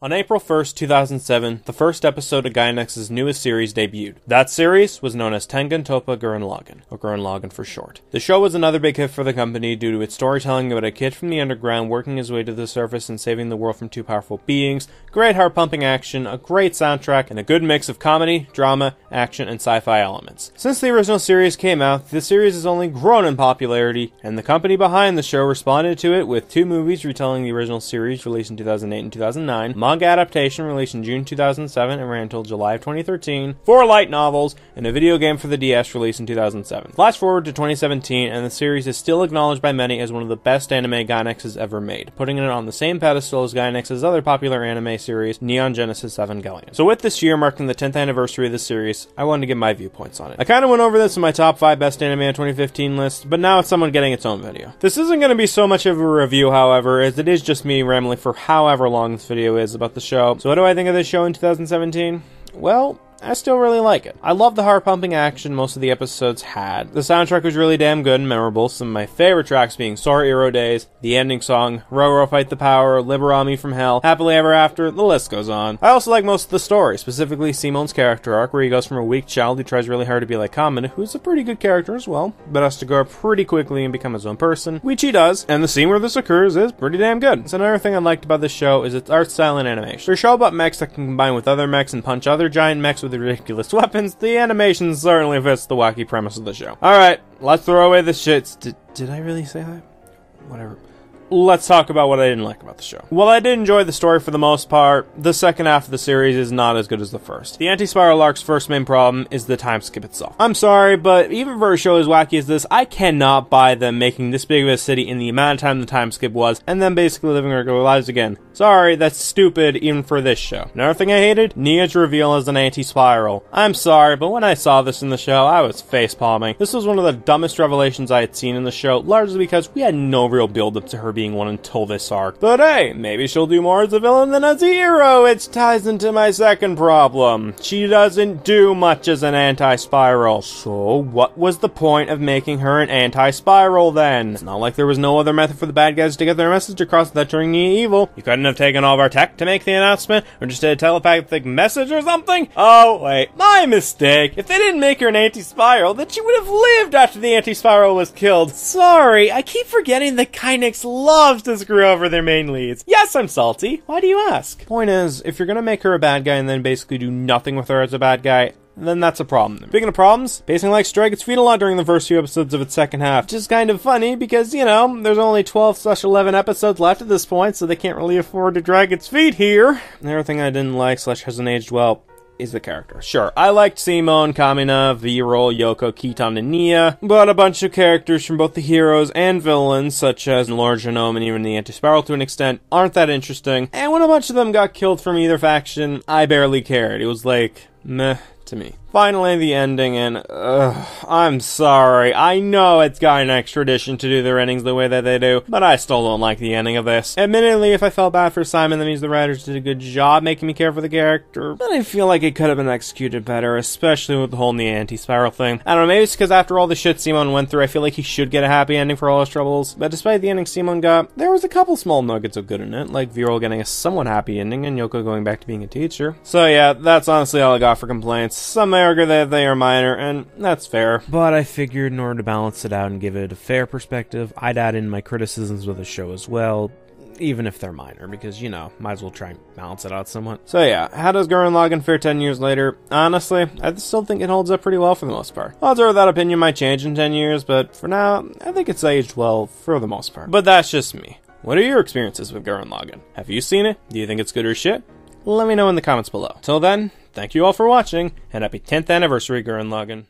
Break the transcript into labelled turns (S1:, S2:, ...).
S1: On April 1st, 2007, the first episode of Gainax's newest series debuted. That series was known as Tengen Toppa Gurren Lagann, or Gurren Lagann for short. The show was another big hit for the company due to its storytelling about a kid from the underground working his way to the surface and saving the world from two powerful beings, great heart-pumping action, a great soundtrack, and a good mix of comedy, drama, action, and sci-fi elements. Since the original series came out, the series has only grown in popularity, and the company behind the show responded to it with 2 movies retelling the original series released in 2008 and 2009, manga adaptation released in June 2007 and ran until July of 2013, 4 light novels, and a video game for the DS released in 2007. Flash forward to 2017, and the series is still acknowledged by many as one of the best anime Gainax has ever made, putting it on the same pedestal as Gainax's other popular anime series, Neon Genesis Evangelion. So with this year marking the 10th anniversary of the series, I wanted to give my viewpoints on it. I kinda went over this in my top 5 best anime of 2015 list, but now it's someone getting its own video. This isn't going to be so much of a review, however, as it is just me rambling for however long this video is about the show. So what do I think of this show in 2017? Well, I still really like it. I love the heart-pumping action most of the episodes had. The soundtrack was really damn good and memorable, some of my favorite tracks being Sora Hero Days, the ending song, Roro Fight the Power, Liberami from Hell, Happily Ever After, the list goes on. I also like most of the story, specifically Simon's character arc, where he goes from a weak child who tries really hard to be like Kamen, who's a pretty good character as well, but has to grow up pretty quickly and become his own person, which he does, and the scene where this occurs is pretty damn good. So another thing I liked about this show is its art style and animation. For a show about mechs that can combine with other mechs and punch other giant mechs with ridiculous weapons, the animation certainly fits the wacky premise of the show. Alright, let's throw away the shits. Did I really say that? Whatever. Let's talk about what I didn't like about the show. While I did enjoy the story for the most part, the second half of the series is not as good as the first. The Anti-Spiral arc's first main problem is the time skip itself. I'm sorry, but even for a show as wacky as this, I cannot buy them making this big of a city in the amount of time the time skip was, and then basically living regular lives again. Sorry, that's stupid even for this show. Another thing I hated, Nia's reveal as an anti-spiral. I'm sorry, but when I saw this in the show, I was face-palming. This was one of the dumbest revelations I had seen in the show, largely because we had no real build-up to her being one until this arc. But hey, maybe she'll do more as a villain than as a hero, which ties into my second problem. She doesn't do much as an anti-spiral. So what was the point of making her an anti-spiral then? It's not like there was no other method for the bad guys to get their message across without turning Nia evil. You couldn't have taken all of our tech to make the announcement, or just did a telepathic message or something? Oh wait, my mistake. If they didn't make her an anti-spiral, then she would have lived after the anti-spiral was killed. Sorry, I keep forgetting that Gainax loves to screw over their main leads. Yes, I'm salty. Why do you ask? Point is, if you're gonna make her a bad guy and then basically do nothing with her as a bad guy, then that's a problem. Speaking of problems, pacing likes to drag its feet a lot during the first few episodes of its second half, which is kind of funny because, you know, there's only 12/11 episodes left at this point, so they can't really afford to drag its feet here. Another thing I didn't like / hasn't aged well is the character. Sure, I liked Simone, Kamina, V-Roll, Yoko, Kitan, and Nia, but a bunch of characters from both the heroes and villains, such as Lord Genome and even the Anti-Spiral to an extent, aren't that interesting, and when a bunch of them got killed from either faction, I barely cared. It was like, meh to me. Finally, the ending, and I'm sorry. I know it's Gainax tradition to do their endings the way that they do, but I still don't like the ending of this. Admittedly, if I felt bad for Simon, that means the writers did a good job making me care for the character, but I feel like it could have been executed better, especially with the whole anti-spiral thing. I don't know, maybe it's because after all the shit Simon went through, I feel like he should get a happy ending for all his troubles, but despite the ending Simon got, there was a couple small nuggets of good in it, like Viral getting a somewhat happy ending and Yoko going back to being a teacher. So yeah, that's honestly all I got for complaints. Some may argue that they are minor, and that's fair. But I figured in order to balance it out and give it a fair perspective, I'd add in my criticisms of the show as well, even if they're minor, because, you know, might as well try and balance it out somewhat. So yeah, how does Gurren Lagann fare 10 years later? Honestly, I still think it holds up pretty well for the most part. Odds are that opinion might change in 10 years, but for now, I think it's aged well for the most part. But that's just me. What are your experiences with Gurren Lagann? Have you seen it? Do you think it's good or shit? Let me know in the comments below. Till then, thank you all for watching, and happy 10th anniversary, Gurren Lagann.